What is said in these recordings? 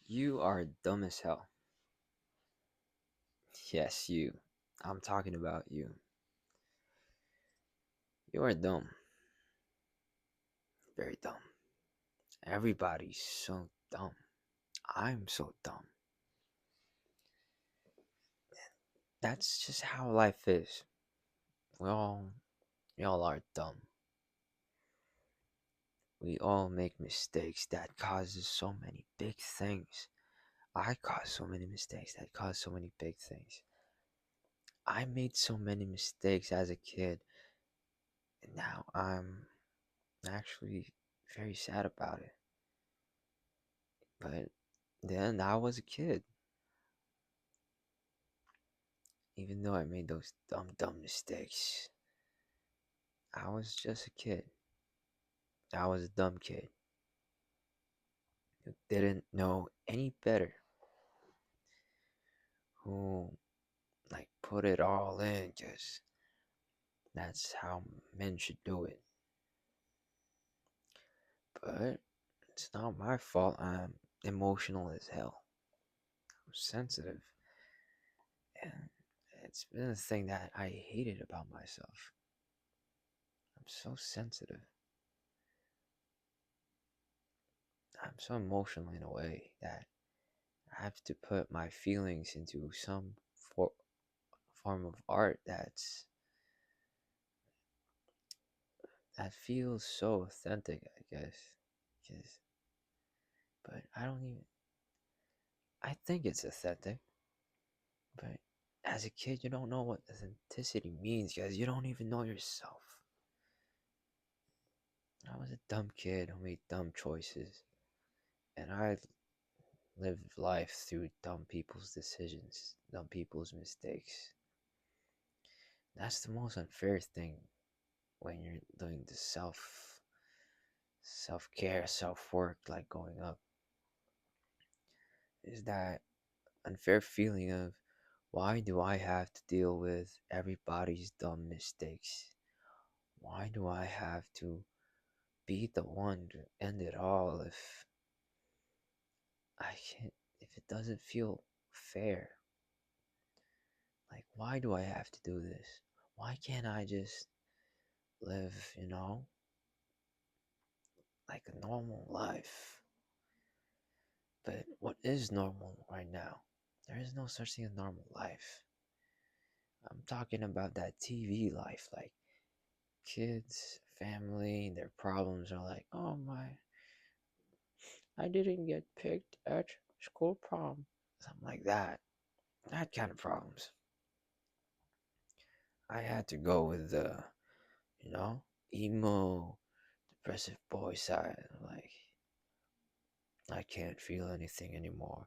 You are dumb as hell. Yes, you. I'm talking about you. You are dumb. Very dumb. Everybody's so dumb. I'm so dumb. That's just how life is. We all, we all are dumb. We all make mistakes that causes so many big things. I caused so many mistakes that caused so many big things. I made so many mistakes as a kid, and now I'm actually very sad about it. But then I was a kid. Even though I made those dumb mistakes, I was just a kid. I was a dumb kid who didn't know any better, who put it all in because that's how men should do it. But it's not my fault. I'm emotional as hell. I'm sensitive. And it's been a thing that I hated about myself. I'm so sensitive. I'm so emotional in a way that I have to put my feelings into some for, form of art that feels so authentic, I guess. 'Cause- but I don't even. I think it's authentic, but as a kid, you don't know what authenticity means because you don't even know yourself. I was a dumb kid who made dumb choices, and I lived life through dumb people's decisions, dumb people's mistakes. That's the most unfair thing when you're doing the self care, self work, like going up, is that unfair feeling of why do I have to deal with everybody's dumb mistakes? Why do I have to be the one to end it all I can't if it doesn't feel fair? Like why do I have to do this? Why can't I just live, like a normal life? But what is normal right now? There is no such thing as normal life. I'm talking about that TV life, like kids, family, their problems are like, oh my, I didn't get picked at school prom. Something like that. That kind of problems. I had to go with the, you know, emo, depressive boy side. Like, I can't feel anything anymore.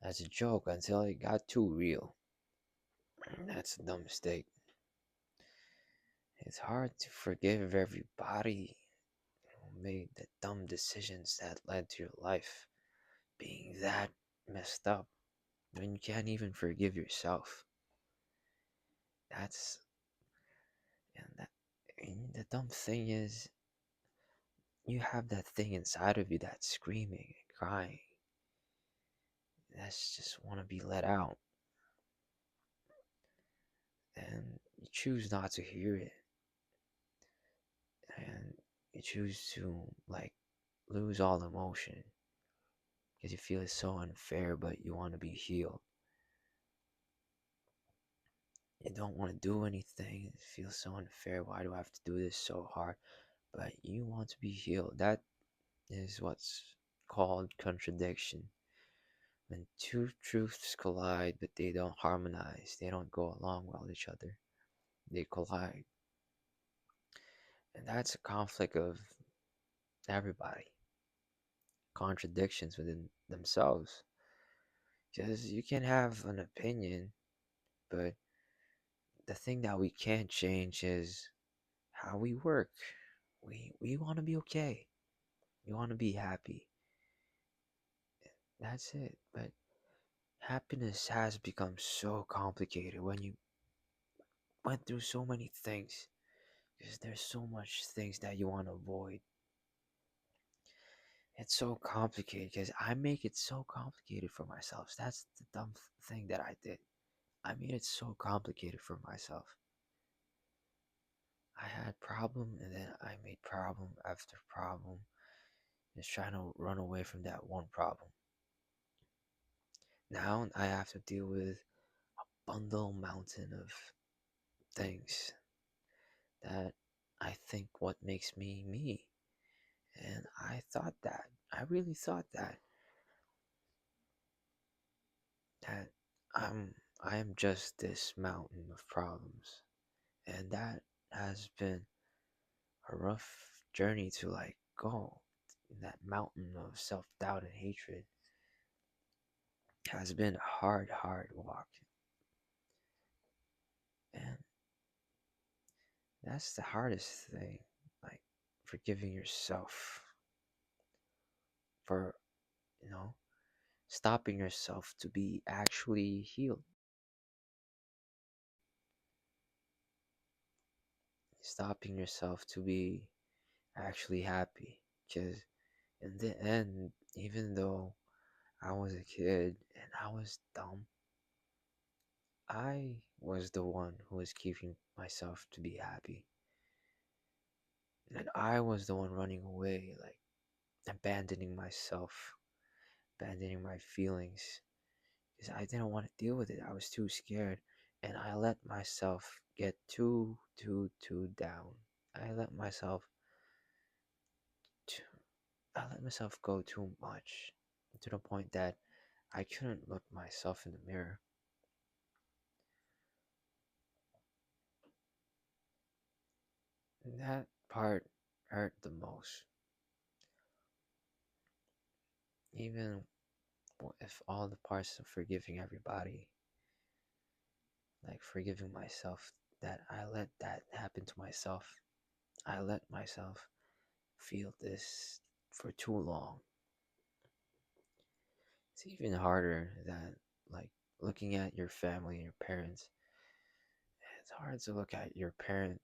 As a joke until it got too real. That's a dumb mistake. It's hard to forgive everybody who made the dumb decisions that led to your life being that messed up when you can't even forgive yourself. That's and that and the dumb thing is you have that thing inside of you that's screaming and crying. That's just want to be let out, and you choose not to hear it, and you choose to lose all emotion because you feel it's so unfair, but you want to be healed. You don't want to do anything. It feels so unfair. Why do I have to do this so hard? But you want to be healed. That is what's called contradiction. When two truths collide, but they don't harmonize, they don't go along well with each other, they collide. And that's a conflict of everybody, contradictions within themselves. Because you can have an opinion, but the thing that we can't change is how we work. We want to be okay. We want to be happy. That's it. But happiness has become so complicated when you went through so many things because there's so much things that you want to avoid, It's so complicated because I make it so complicated for myself. That's the dumb thing that I did. I made it so complicated for myself. I had problem and then I made problem after problem, just trying to run away from that one problem. Now I have to deal with bundle mountain of things that I think what makes me me. And I thought that. I really thought that I am just this mountain of problems. And that has been a rough journey to like go. That mountain of self doubt and hatred has been a hard walk. And that's the hardest thing. Like forgiving yourself for, you know, stopping yourself to be actually healed. Stopping yourself to be actually happy. Because in the end, even though I was a kid and I was dumb, I was the one who was keeping myself to be happy. And I was the one running away, like abandoning myself, abandoning my feelings. Because I didn't want to deal with it. I was too scared. And I let myself get too down. I let myself too, I let myself go too much to the point that I couldn't look myself in the mirror. And that part hurt the most. Even if all the parts of forgiving everybody, like forgiving myself, that I let that happen to myself. I let myself feel this for too long. It's even harder than like looking at your family and your parents. It's hard to look at your parent,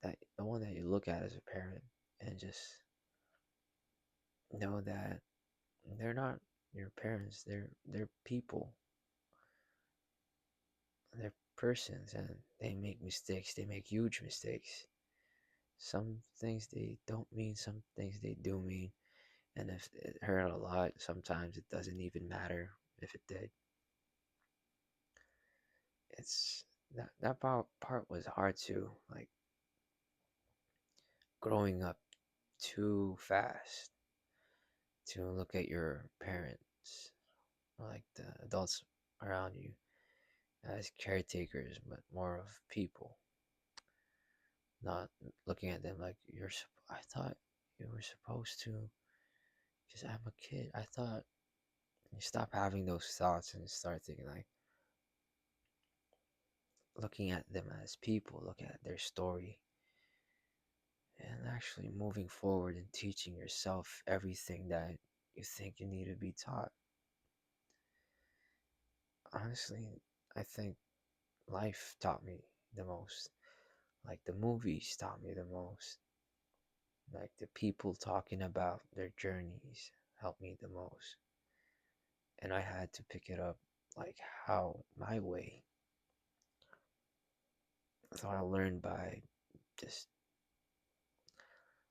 that the one that you look at as a parent, and just know that they're not your parents. They're people. They're persons, and they make mistakes. They make huge mistakes. Some things they don't mean. Some things they do mean. And if it hurt a lot, sometimes it doesn't even matter if it did. It's that part was hard too. Like growing up too fast to look at your parents, or like the adults around you, as caretakers, but more of people. Not looking at them like I thought you were supposed to. Because I'm a kid. I thought you stop having those thoughts and start thinking like looking at them as people, looking at their story, and actually moving forward and teaching yourself everything that you think you need to be taught. Honestly, I think life taught me the most. Like the movies taught me the most. Like the people talking about their journeys helped me the most. And I had to pick it up like how my way. So I learned by just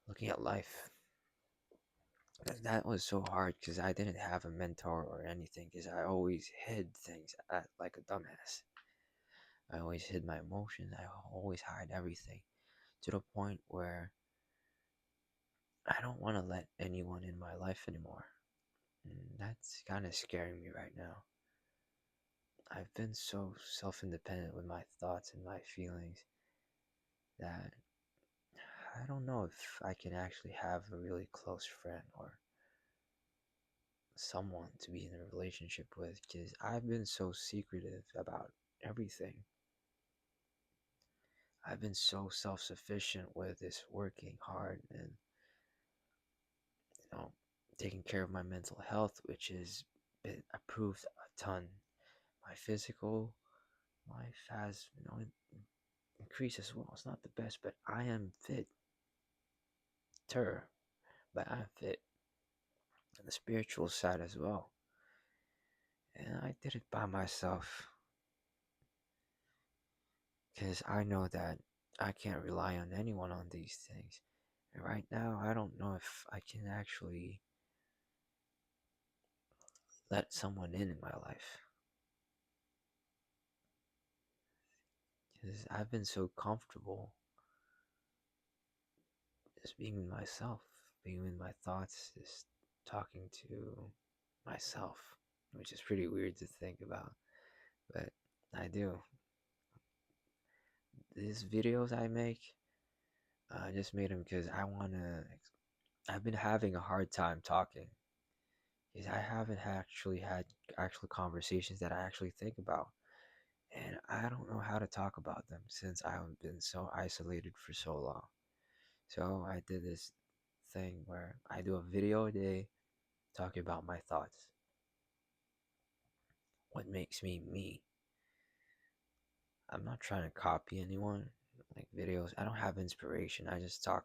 looking at life. And that was so hard because I didn't have a mentor or anything because I always hid things like a dumbass. I always hid my emotions. I always hide everything to the point where I don't want to let anyone in my life anymore. And that's kind of scaring me right now. I've been so self independent with my thoughts and my feelings that I don't know if I can actually have a really close friend or someone to be in a relationship with because I've been so secretive about everything. I've been so self sufficient with this working hard and, you know, taking care of my mental health, which has been improved a ton. My physical life has, increased as well. It's not the best, but I am fitter benefit and the spiritual side as well. And I did it by myself because I know that I can't rely on anyone on these things. And right now, I don't know if I can actually let someone in my life because I've been so comfortable just being with myself, being with my thoughts, just talking to myself, which is pretty weird to think about, but I do. These videos I make, I just made them because I want to. I've been having a hard time talking because I haven't actually had actual conversations that I actually think about. And I don't know how to talk about them since I've been so isolated for so long. So I did this thing where I do a video a day talking about my thoughts, what makes me me. I'm not trying to copy anyone, like videos. I don't have inspiration. I just talk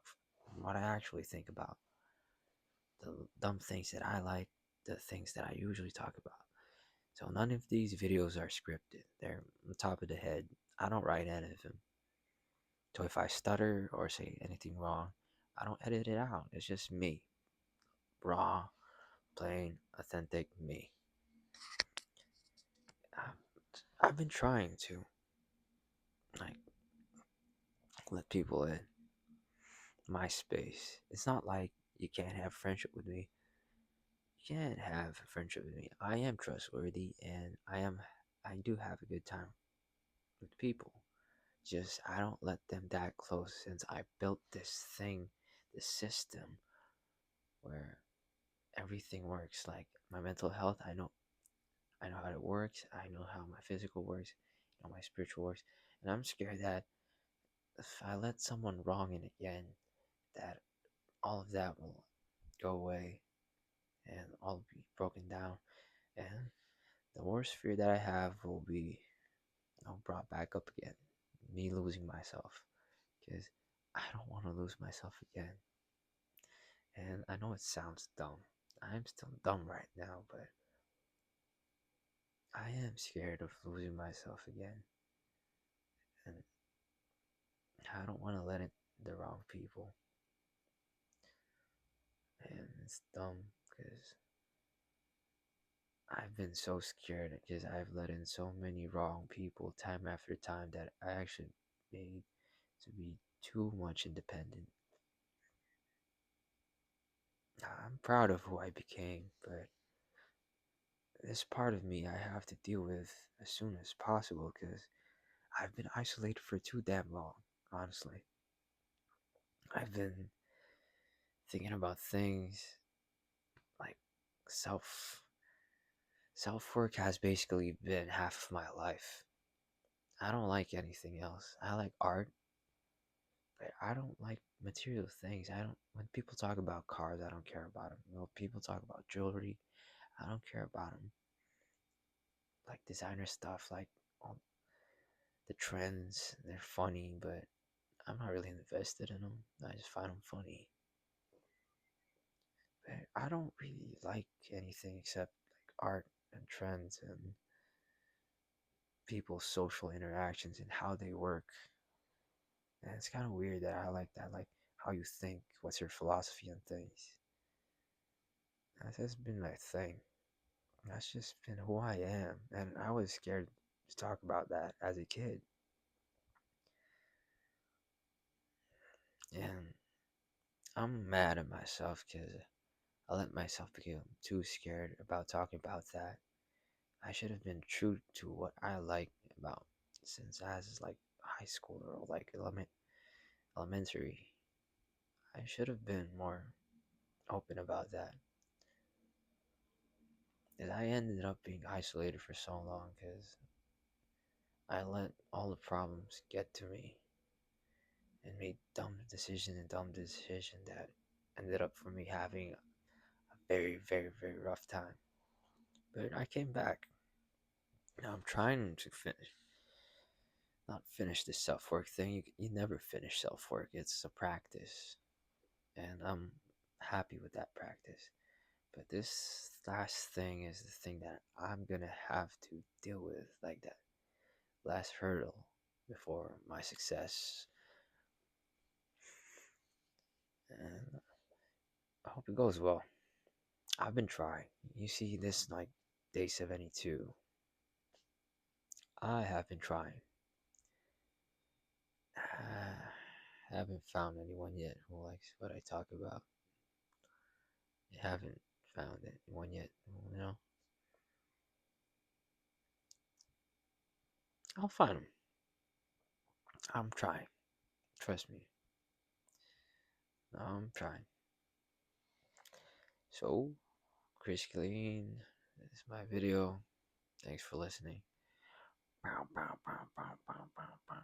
what I actually think about, the dumb things that I like, the things that I usually talk about. So none of these videos are scripted. They're on the top of the head. I don't write any of them. So if I stutter or say anything wrong, I don't edit it out. It's just me. Raw, plain, authentic me. I've been trying to like let people in my space. It's not like you can't have friendship with me. You can't have friendship with me. I am trustworthy and I do have a good time with people. Just I don't let them that close since I built this thing, this system where everything works. Like my mental health, I know how it works. I know how my physical works, how my spiritual works, and I'm scared that if I let someone wrong in again, that all of that will go away and all be broken down. And the worst fear that I have will be brought back up again, me losing myself, because I don't want to lose myself again. And I know it sounds dumb. I'm still dumb right now, but I am scared of losing myself again. And I don't want to let it the wrong people. And it's dumb because I've been so scared because I've let in so many wrong people time after time that I actually made to be too much independent. I'm proud of who I became, but this part of me I have to deal with as soon as possible because I've been isolated for too damn long, honestly. I've been thinking about things like self self work has basically been half of my life. I don't like anything else. I like art, but I don't like material things. I don't when people talk about cars, I don't care about them. You know, people talk about jewelry, I don't care about them. Like designer stuff, like all the trends, they're funny, but I'm not really invested in them. I just find them funny. But I don't really like anything except like art and trends and people's social interactions and how they work. And it's kind of weird that I like that, like how you think, what's your philosophy on things. That's just been my thing. That's just been who I am. And I was scared to talk about that as a kid. And I'm mad at myself because I let myself become too scared about talking about that. I should have been true to what I like about since I was like high school or like elementary. I should have been more open about that. And I ended up being isolated for so long because I let all the problems get to me and made dumb decision that ended up for me having a very, very, very rough time. But I came back. Now I'm trying to not finish this self work thing. You never finish self work. It's a practice, and happy with that practice. But this last thing is the thing that I'm gonna have to deal with, like that last hurdle before my success. And I hope it goes well. I've been trying. You see, this like day 72, I have been trying. Haven't found anyone yet who likes what I talk about. I haven't found anyone yet, you know? I'll find them. I'm trying. Trust me. I'm trying. So, Chris Clean, this is my video. Thanks for listening. Bow, bow, bow, bow, bow, bow, bow.